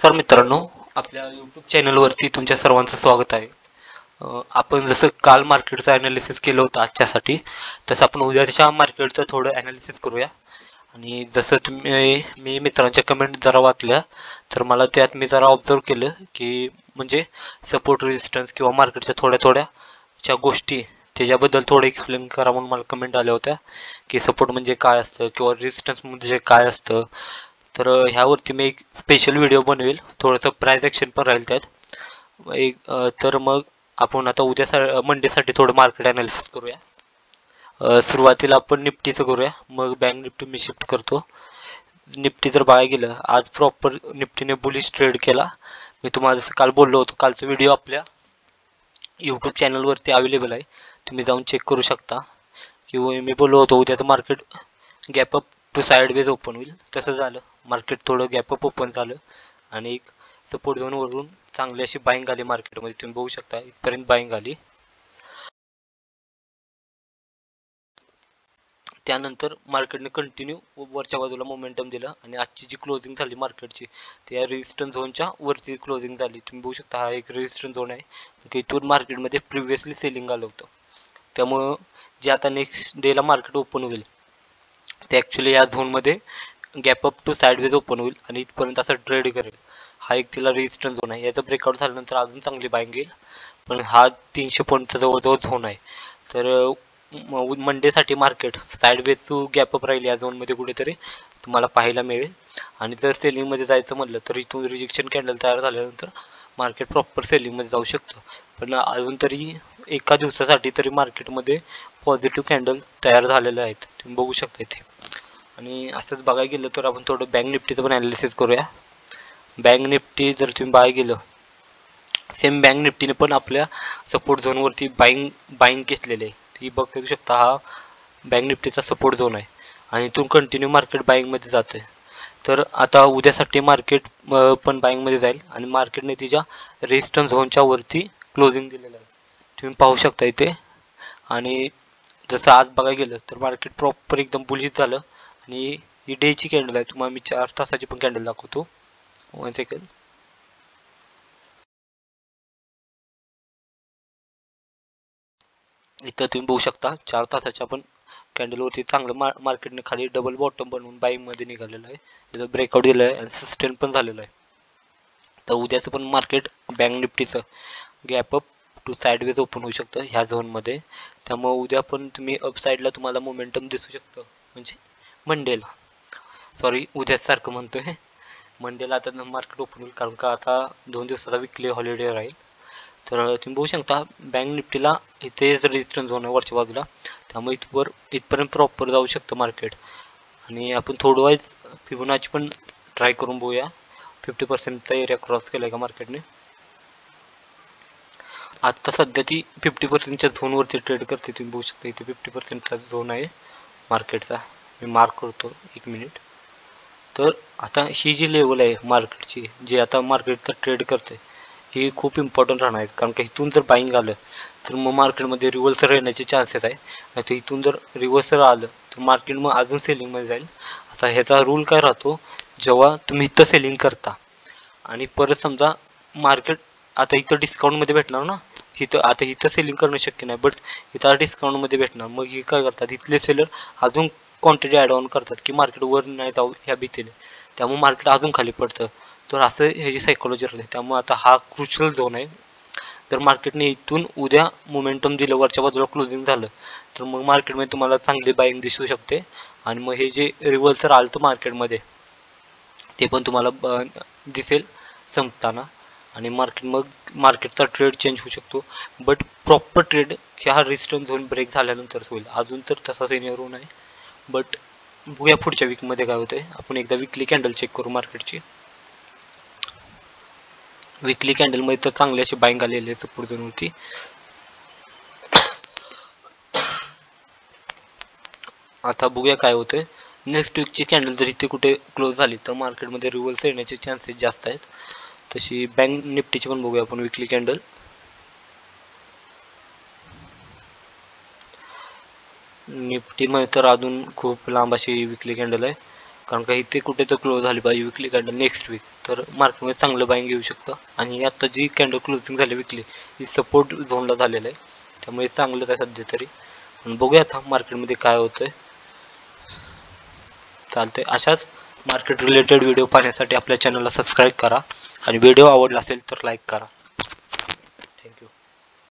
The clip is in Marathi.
नमस्कार मित्रांनो, आपल्या यूट्यूब चॅनलवरती तुमच्या सर्वांचं स्वागत आहे. आपण जसं काल मार्केटचं ॲनालिसिस केलं होतं आजच्यासाठी, तसं आपण उद्याच्या मार्केटचं थोडं ॲनालिसिस करूया. आणि जसं मी मित्रांच्या कमेंट जरा वाचल्या, तर मला त्यात मी जरा ऑब्झर्व केलं की म्हणजे सपोर्ट रेजिस्टन्स किंवा मार्केटच्या थोड्या थोड्या ज्या गोष्टी त्याच्याबद्दल थोडं एक्सप्लेन करा म्हणून मला कमेंट आल्या होत्या की सपोर्ट म्हणजे काय असतं किंवा रेजिस्टन्स म्हणजे काय असतं. तर ह्यावरती मी एक स्पेशल व्हिडिओ बनवेल, थोडंसं प्राइस ॲक्शन पण राहील त्यात. तर मग आपण आता उद्या मंडेसाठी थोडं मार्केट ॲनालिसिस करूया. सुरुवातीला आपण निफ्टीचं करूया, मग बँक निफ्टी मी शिफ्ट करतो. निफ्टी जर बघायला गेलं, आज प्रॉपर निफ्टीने बुलिश ट्रेड केला. मी तुम्हाला जसं काल बोललो होतो, कालचा व्हिडिओ आपल्या यूट्यूब चॅनलवरती अवेलेबल आहे, तुम्ही जाऊन चेक करू शकता. किंवा मी बोललो होतो उद्याचं market gap up to sideways open होईल, तसं झालं. मार्केट थोडं गॅप अप ओपन झालं आणि एक सपोर्ट झोनवरून चांगली अशी बाईंग आली मार्केटमध्ये, तुम्ही बघू शकता इथपर्यंत बाईंग आली. त्यानंतर मार्केटने कंटिन्यू वरच्या बाजूला मोमेंटम दिलं आणि आजची जी क्लोजिंग झाली मार्केटची, त्या रेजिस्टन्स झोनच्या वरती क्लोजिंग झाली. तुम्ही बघू शकता हा एक रेजिस्टन्स झोन आहे की इथून मार्केटमध्ये प्रिव्हियसली सेलिंग आलं होतं. त्यामुळं जे आता नेक्स्ट डेला मार्केट ओपन होईल ते ॲक्च्युली या झोनमध्ये gap up to sideways open होईल आणि इथपर्यंत असं ट्रेड करेल. हा एक तिला रेजिस्टन्स झोन आहे, याचा ब्रेकआउट झाल्यानंतर अजून चांगली बाईंग येईल. पण हा 300 पॉईंटचा जवळजवळ झोन आहे. तर मंडेसाठी market sideways to gap up राहील या झोनमध्ये कुठेतरी तुम्हाला पाहायला मिळेल. आणि जर सेलिंगमध्ये जायचं म्हणलं तर इथून रिजेक्शन कॅन्डल तयार झाल्यानंतर मार्केट प्रॉपर सेलिंगमध्ये जाऊ शकतं. पण अजून तरी एका दिवसासाठी तरी मार्केटमध्ये पॉझिटिव्ह कॅन्डल तयार झालेले आहेत, तुम्ही बघू शकता इथे. आणि असंच बघायला गेलं तर आपण थोडं बँक निफ्टीचं पण ॲनालिसिस करूया. बँक निफ्टी जर तुम्ही बघायला गेलं, सेम बँक निफ्टीने पण आपल्या सपोर्ट झोनवरती बाईंग घेतलेले आहे. ती बघू शकता, हा बँक निफ्टीचा सपोर्ट झोन आहे आणि इथून कंटिन्यू मार्केट बाईंगमध्ये जाते. तर आता उद्यासाठी मार्केट पण बाईंगमध्ये जाईल आणि मार्केटने तिच्या रेजिस्टन्स झोनच्या वरती क्लोजिंग दिलेलं आहे, तुम्ही पाहू शकता इथे. आणि जसं आज बघायला गेलं तर मार्केट प्रॉपर एकदम बुलिश झालं. आणि ही डेची कॅन्डल आहे, तुम्हाला मी 4 तासाची पण कॅन्डल दाखवतो. 1 सेकंड. इथं तुम्ही बघू शकता 4 तासाच्या पण कॅन्डलवरती चांगलं मार्केटने खाली डबल बॉटम बनवून बाईंगमध्ये निघालेलं आहे. त्याचं ब्रेकआउट दिलं आहे आणि सस्टेन पण झालेलं आहे. तर उद्याचं पण मार्केट बँक निफ्टीचं gap up to sideways open होऊ शकतं ह्या झोनमध्ये. त्यामुळे उद्या पण तुम्ही अप साईडला तुम्हाला मोमेंटम दिसू शकतं, म्हणजे मंडेला, सॉरी उद्याच सारखं म्हणतोय, मंडेला आता मार्केट ओपन होईल, कारण का आता 2 दिवसाचा विकली हॉलिडे राहील. तर तुम्ही बघू शकता बँक निफ्टीला इथे रेजिस्टन्स झोन आहे वरच्या बाजूला, त्यामुळे इथपर्यंत प्रॉपर जाऊ शकतं मार्केट. आणि आपण थोडं वाईज फिबोनाची पण ट्राय करून बघूया. 50%चा एरिया क्रॉस केला आहे का मार्केटने. आत्ता सध्या ती 50%च्या झोनवरती ट्रेड करते, तुम्ही बघू शकता इथे 50%चा झोन आहे मार्केटचा. मी मार्क करतो 1 मिनिट. तर आता ही जी लेवल आहे मार्केटची, जी आता मार्केटचा ट्रेड करते, ही खूप इम्पॉर्टंट राहणार आहे. कारण का इथून जर बाईंग आलं तर मग मार्केटमध्ये रिव्हर्सल येण्याचे चान्सेस आहे. नाही तर इथून जर रिव्हर्सल आलं तर मार्केट मग अजून सेलिंगमध्ये जाईल. आता ह्याचा रूल काय राहतो, जेव्हा तुम्ही इथं सेलिंग करता आणि परत समजा मार्केट आता इथं डिस्काउंटमध्ये भेटणार ना, इथं आता इथं सेलिंग करणं शक्य नाही, बट इथं डिस्काउंटमध्ये भेटणार. मग हे काय करतात, इथले सेलर अजून क्वांटिटी ॲड ऑन करतात की मार्केट वर नाही जाऊ ह्या भीतीने, त्यामुळे मार्केट अजून खाली पडतं. तर असं ह्याची सायकोलॉजी राहते. त्यामुळे आता हा क्रुशियल झोन आहे. तर मार्केटने इथून उद्या मोमेंटम दिलं, वरच्या बाजूला क्लोजिंग झालं, तर मग मार्केटमध्ये तुम्हाला चांगली बाईंग दिसू शकते. आणि मग हे जे रिव्हर्सल आलं तर मार्केटमध्ये ते पण तुम्हाला दिसेल संपताना. आणि मार्केटचा ट्रेड चेंज होऊ शकतो, बट प्रॉपर ट्रेड हा रेजिस्टन्स झोन ब्रेक झाल्यानंतर होईल. अजून तर तसा सिनियर नाही, बट बघूया पुढच्या वीकमध्ये काय होतंय. आपण एकदा विकली कॅन्डल चेक करू मार्केटची. विकली कॅन्डलमध्ये तर चांगली अशी बाईंग आलेली आहे सपोर्ट झोनवरती. आता बघूया काय होतंय. नेक्स्ट वीकची कॅन्डल जर इथे कुठे क्लोज झाली तर मार्केटमध्ये रिव्हर्सल येण्याचे चान्सेस जास्त आहेत. तशी बँक निफ्टीची पण बघूया आपण विकली कॅन्डल. निफ्टीमध्ये तर अजून खूप लांब अशी विकली कॅन्डल आहे. कारण का इथे कुठे तर क्लोज झाली पाहिजे विकली कॅन्डल नेक्स्ट वीक, तर मार्केटमध्ये चांगलं बाईंग घेऊ शकतं. आणि आता जी कॅन्डल क्लोजिंग झाली विकली ही सपोर्ट झोनला झालेलं आहे, त्यामुळे चांगलंच आहे सध्या तरी. पण बघूया आता मार्केटमध्ये काय होतंय. चालतंय. अशाच मार्केट रिलेटेड व्हिडिओ पाहण्यासाठी आपल्या चॅनलला सबस्क्राईब करा आणि व्हिडिओ आवडला असेल तर लाईक करा.